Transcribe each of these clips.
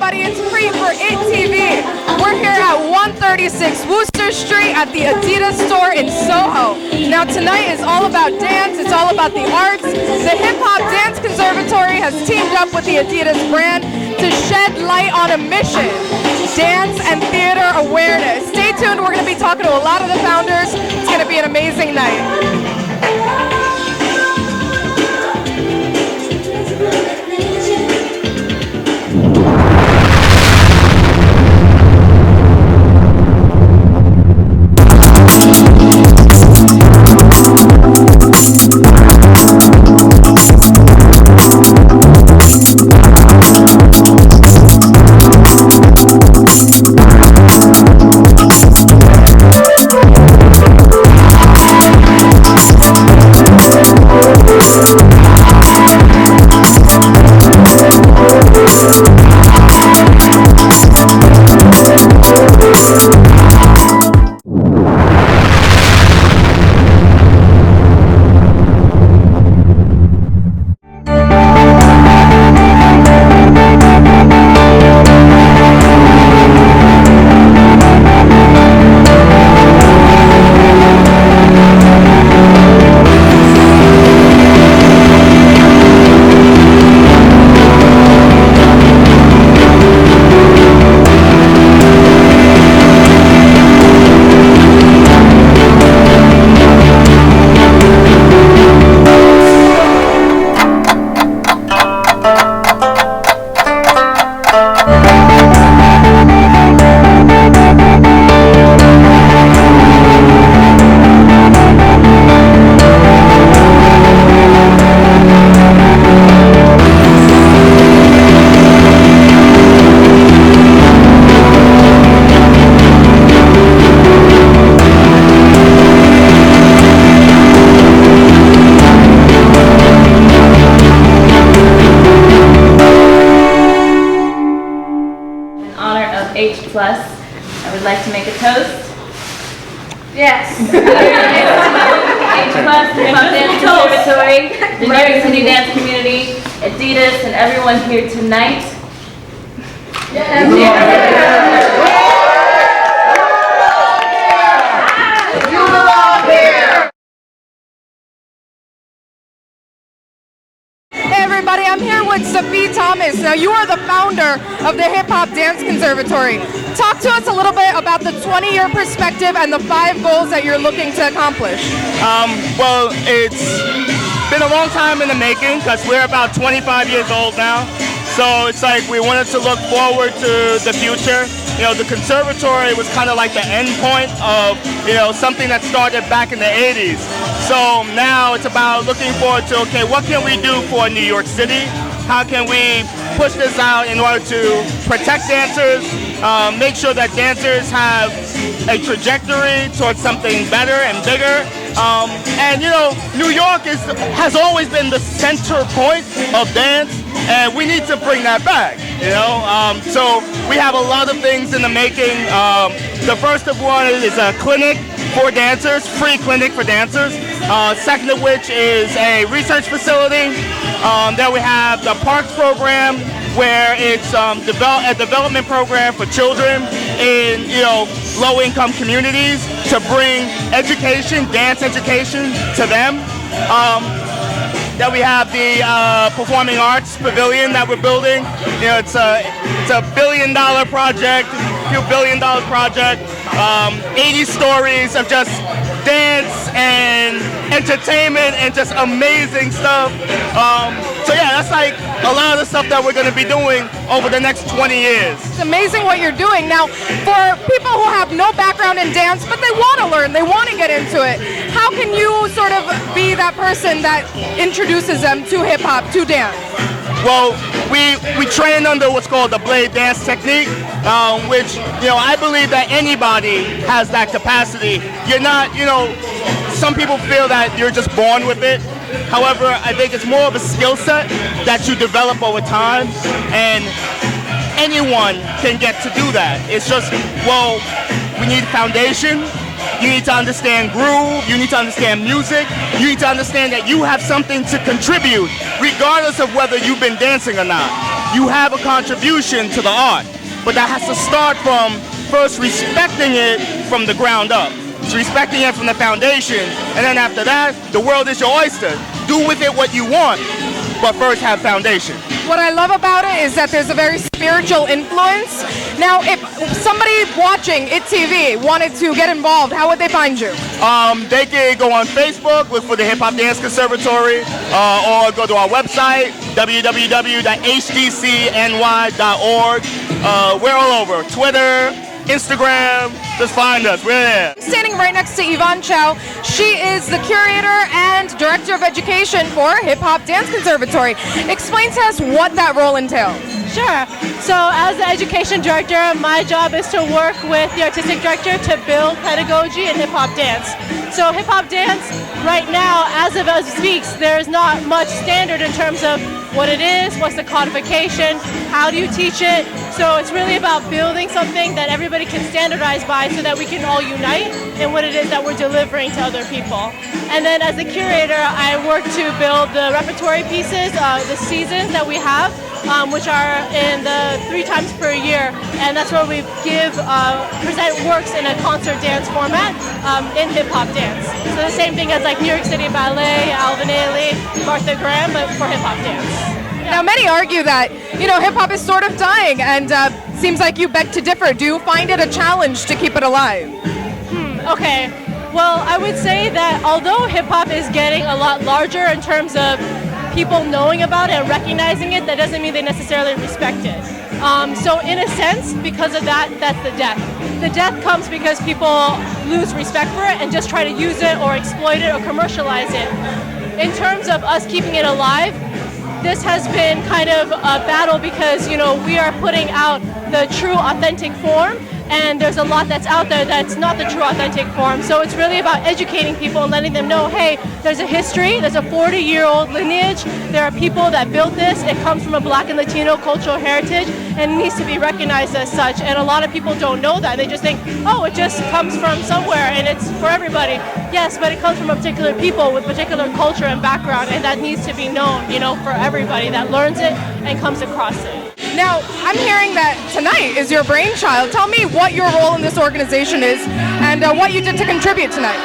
everybody, it's Preet for Ittv. We're here at 136 Worcester Street at the Adidas store in SoHo. Now tonight is all about dance, it's all about the arts. The Hip Hop Dance Conservatory has teamed up with the Adidas brand to shed light on a mission: dance and theater awareness. Stay tuned, we're going to be talking to a lot of the founders. It's going to be an amazing night. I would like to make a toast. Yes. H+, Hip Hop Dance Conservatory, the New York City dance community, Adidas, and everyone here tonight. Everybody, I'm here with Safi Thomas. Now, you are the founder of the Hip Hop Dance Conservatory. Talk to us a little bit about the 20-year perspective and the 5 goals that you're looking to accomplish. Well, it's been a long time in the making because we're about 25 years old now. So it's like we wanted to look forward to the future. You know, the conservatory was kind of like the end point of, you know, something that started back in the 80s. So now it's about looking forward to, okay, what can we do for New York City? How can we push this out in order to protect dancers, make sure that dancers have a trajectory towards something better and bigger. And you know, New York has always been the center point of dance, and we need to bring that back, you know? So we have a lot of things in the making. The first of one is a clinic for dancers, free clinic for dancers. Second of which is a research facility. Then we have the Parks program, where it's a development program for children in, you know, low-income communities to bring education, dance education to them. Then we have the Performing Arts Pavilion that we're building. You know, it's a $1 billion project, few $1 billion project. 80 stories of just dance and entertainment and just amazing stuff. So yeah, that's like a lot of the stuff that we're going to be doing over the next 20 years. It's amazing what you're doing. Now, for people who have no background in dance, but they want to learn, they want to get into it, how can you sort of be that person that introduces them to hip-hop, to dance? Well, we train under what's called the blade dance technique, which, you know, I believe that anybody has that capacity. You're not, you know, some people feel that you're just born with it. However, I think it's more of a skill set that you develop over time, and anyone can get to do that. It's just, well, we need foundation. You need to understand groove, you need to understand music, you need to understand that you have something to contribute, regardless of whether you've been dancing or not. you have a contribution to the art. But that has to start from first respecting it from the ground up. It's respecting it from the foundation, and then after that, the world is your oyster. Do with it what you want, but first have foundation. What I love about it is that there's a very spiritual influence. Now, if somebody watching Ittv wanted to get involved, how would they find you? They can go on Facebook, look for the Hip Hop Dance Conservatory, or go to our website, www.hdcny.org. We're all over. Twitter, Instagram, just find us. We're there. Standing right next to Yvonne Chow. She is the curator and director of education for Hip Hop Dance Conservatory. Explain to us what that role entails. Sure. So as the education director, my job is to work with the artistic director to build pedagogy in hip hop dance. So hip hop dance, right now, as of us speaks, there's not much standard in terms of what it is, what's the codification, how do you teach it. So it's really about building something that everybody can standardize by so that we can all unite in what it is that we're delivering to other people. And then as a curator, I work to build the repertory pieces, the seasons that we have, which are in the 3 times per year. And that's where we present works in a concert dance format in hip hop dance. So the same thing as like New York City Ballet, Alvin Ailey, Martha Graham, but for hip hop dance. Now, many argue that, hip hop is sort of dying, and seems like you beg to differ. Do you find it a challenge to keep it alive? Okay. Well, I would say that although hip hop is getting a lot larger in terms of people knowing about it and recognizing it, that doesn't mean they necessarily respect it. So in a sense, because of that, that's the death. The death comes because people lose respect for it and just try to use it or exploit it or commercialize it. In terms of us keeping it alive, this has been kind of a battle because, we are putting out the true authentic form, and there's a lot that's out there that's not the true authentic form. So it's really about educating people and letting them know, hey, there's a history, there's a 40-year-old lineage, there are people that built this, it comes from a Black and Latino cultural heritage, and it needs to be recognized as such. And a lot of people don't know that. They just think, oh, it just comes from somewhere and it's for everybody. Yes, but it comes from a particular people with particular culture and background, and that needs to be known, for everybody that learns it and comes across it. Now, I'm hearing that tonight is your brainchild. Tell me what your role in this organization is and what you did to contribute tonight.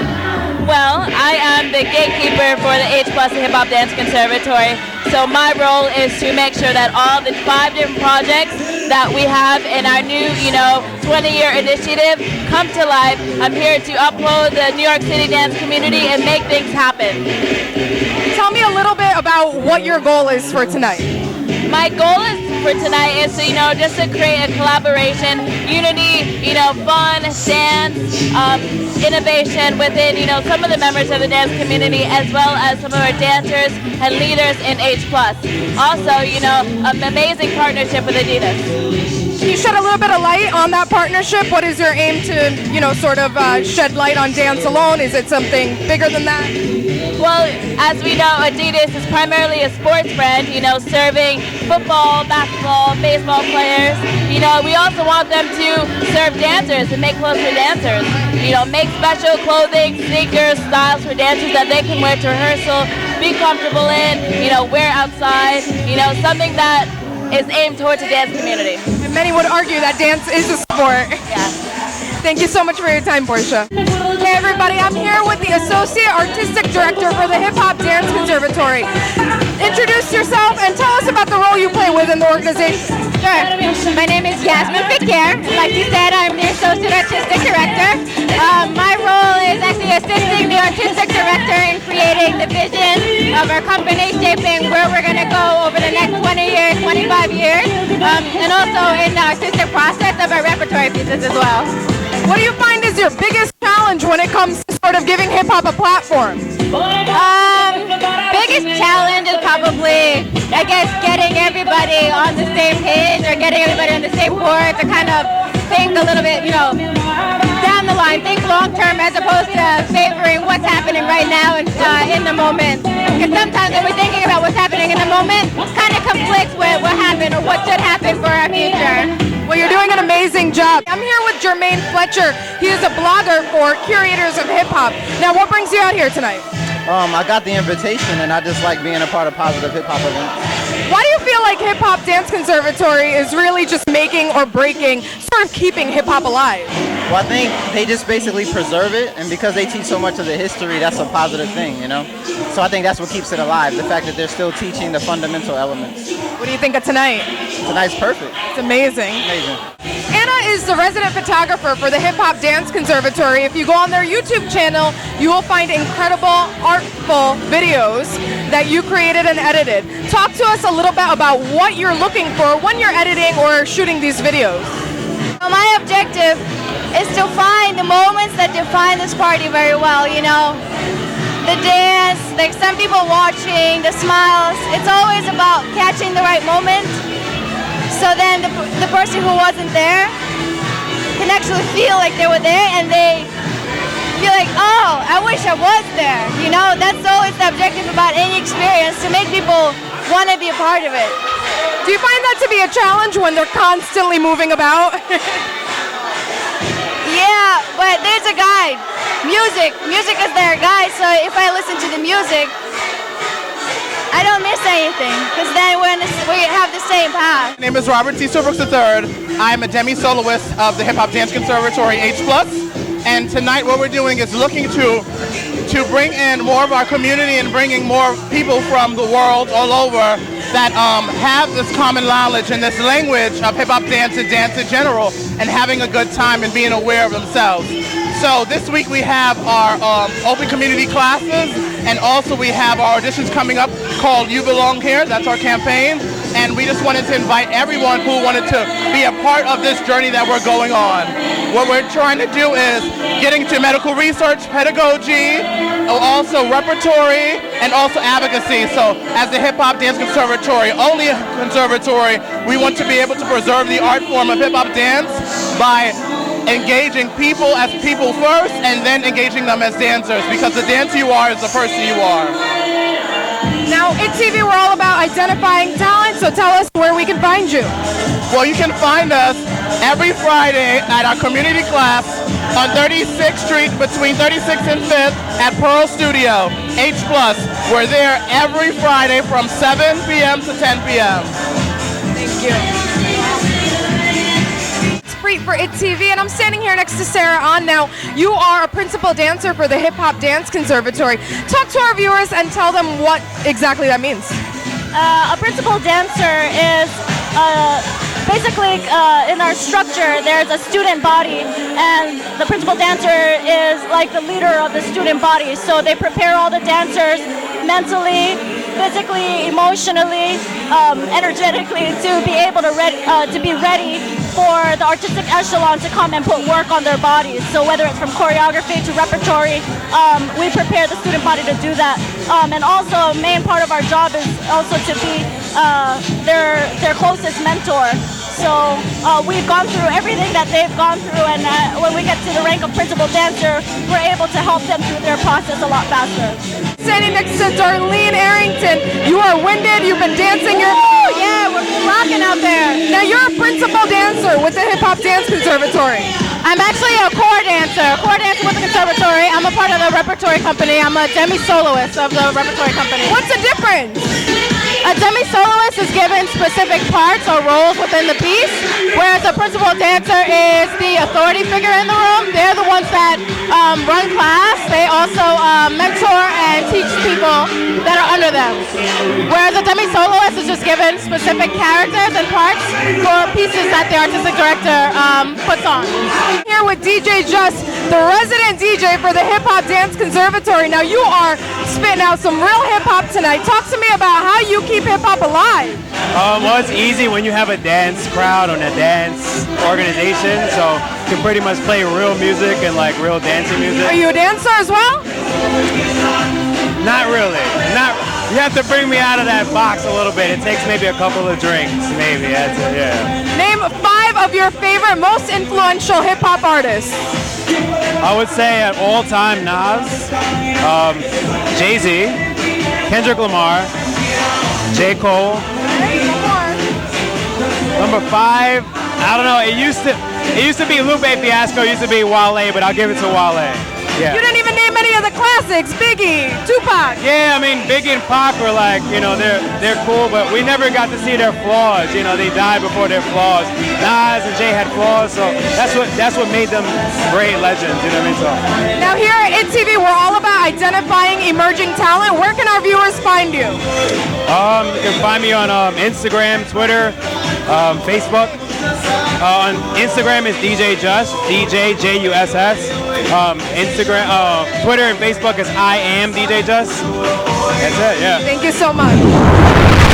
Well, I am the gatekeeper for the H+ Hip Hop Dance Conservatory. So my role is to make sure that all the 5 different projects that we have in our new, 20-year initiative come to life. I'm here to uphold the New York City dance community and make things happen. Tell me a little bit about what your goal is for tonight. My goal for tonight is to, just to create a collaboration, unity, fun, dance, innovation within, some of the members of the dance community, as well as some of our dancers and leaders in H+. Also, an amazing partnership with Adidas. Can you shed a little bit of light on that partnership? What is your aim to, sort of shed light on dance alone? Is it something bigger than that? Well, as we know, Adidas is primarily a sports brand, serving football, basketball, baseball players. We also want them to serve dancers and make clothes for dancers. Make special clothing, sneakers, styles for dancers that they can wear to rehearsal, be comfortable in, wear outside, something that is aimed towards the dance community. And many would argue that dance is a sport. Yeah. Thank you so much for your time, Porshia. Hey everybody, I'm here with the Associate Artistic Director for the Hip Hop Dance Conservatory. Introduce yourself and tell us about the role you play within the organization. Sure. My name is Yasmine Fequiere. Like you said, I'm the Associate Artistic Director. My role is actually assisting the Artistic Director in creating the vision of our company, shaping where we're going to go over the next 20 years, 25 years, and also in the artistic process of our repertory pieces as well. What do you find is your biggest challenge when it comes to sort of giving hip-hop a platform? Biggest challenge is probably, I guess, getting everybody on the same page or getting everybody on the same board to kind of think a little bit, down the line, think long-term as opposed to favoring what's happening right now and in the moment. Because sometimes when we're thinking about what's happening in the moment, kind of conflicts with what happened or what should happen for our future. Well, you're doing an amazing job. I'm here with Jermaine Fletcher. He is a blogger for Curators of Hip Hop. Now, what brings you out here tonight? I got the invitation, and I just like being a part of positive hip hop events. Why do you feel like Hip Hop Dance Conservatory is really just making or breaking, sort of keeping hip hop alive? Well, I think they just basically preserve it, and because they teach so much of the history, that's a positive thing, you know? So I think that's what keeps it alive, the fact that they're still teaching the fundamental elements. What do you think of tonight? Tonight's perfect. It's amazing. Amazing. Anna is the resident photographer for the Hip Hop Dance Conservatory. If you go on their YouTube channel, you will find incredible, artful videos that you created and edited. Talk to us a little bit about what you're looking for when you're editing or shooting these videos. My objective is to find the moments that define this party very well, you know. The dance, like some people watching, the smiles, it's always about catching the right moment. So then the person who wasn't there can actually feel like they were there, and they feel like, oh, I wish I was there. You know, that's always the objective about any experience, to make people want to be a part of it. Do you find that to be a challenge when they're constantly moving about? Yeah, but there's a guide. Music is their guide, so if I listen to the music, I don't miss anything, because then we have the same path. My name is Robert T. Silbrooks III. I'm a demi-soloist of the Hip Hop Dance Conservatory H+. And tonight what we're doing is looking to bring in more of our community and bringing more people from the world all over that have this common knowledge and this language of hip-hop dance and dance in general, and having a good time and being aware of themselves. So this week we have our open community classes, and also we have our auditions coming up called You Belong Here. That's our campaign. And we just wanted to invite everyone who wanted to be a part of this journey that we're going on. What we're trying to do is getting to medical research, pedagogy, also repertory, and also advocacy. So as the Hip Hop Dance Conservatory, only a conservatory, we want to be able to preserve the art form of hip hop dance by engaging people as people first, and then engaging them as dancers, because the dancer you are is the person you are. Now, Ittv, we're all about identifying talent, so tell us where we can find you. Well, you can find us every Friday at our community class on 36th Street between 36th and 5th at Pearl Studio, H+. We're there every Friday from 7 p.m. to 10 p.m. Thank you. Preet for Ittv, and I'm standing here next to Sarah On. Now, you are a principal dancer for the Hip Hop Dance Conservatory. Talk to our viewers and tell them what exactly that means. A principal dancer is basically in our structure there's a student body, and the principal dancer is like the leader of the student body. So they prepare all the dancers mentally, physically, emotionally, energetically, to be able to be ready for the artistic echelon to come and put work on their bodies. So whether it's from choreography to repertory, we prepare the student body to do that. And also, a main part of our job is also to be their closest mentor. So we've gone through everything that they've gone through, and when we get to the rank of principal dancer, we're able to help them through their process a lot faster. Standing next to Darlene Arrington, you are winded, you've been dancing, Yeah, we're rocking out there. Now you're a principal dancer with the Hip Hop Dance Conservatory. I'm actually a core dancer with the conservatory. I'm a part of the repertory company. I'm a demi-soloist of the repertory company. What's the difference? A demi-soloist is given specific parts or roles within the piece, whereas a principal dancer is the authority figure in the room. They're the ones that run class. They also mentor and teach people that are under them. Whereas a demi-soloist is just given specific characters and parts for pieces that the artistic director puts on. Here with DJ Just, the resident DJ for the Hip Hop Dance Conservatory. Now you are spitting out some real hip hop tonight. Talk to me about how you keep hip hop alive. Well, it's easy when you have a dance crowd and a dance organization, so you can pretty much play real music and like real dancing music. Are you a dancer as well? Not really. You have to bring me out of that box a little bit. It takes maybe a couple of drinks, maybe. That's it, yeah. Name 5 of your favorite, most influential hip hop artists. I would say at all time, Nas, Jay-Z, Kendrick Lamar, J. Cole. Number 5, I don't know. It used to be Lupe Fiasco. It used to be Wale, but I'll give it to Wale. Yeah. You didn't even name any of the classics, Biggie, Tupac. Yeah, I mean, Biggie and Pac were like, you know, they're cool, but we never got to see their flaws. You know, they died before their flaws. Nas and Jay had flaws, so that's what made them great legends. You know what I mean? So. Now here at Ittv, we're all about identifying emerging talent. Where can our viewers find you? You can find me on Instagram, Twitter, Facebook. On Instagram is DJ Just, DJ Juss. Instagram, Twitter and Facebook is I am DJ Just. That's it, yeah. Thank you so much.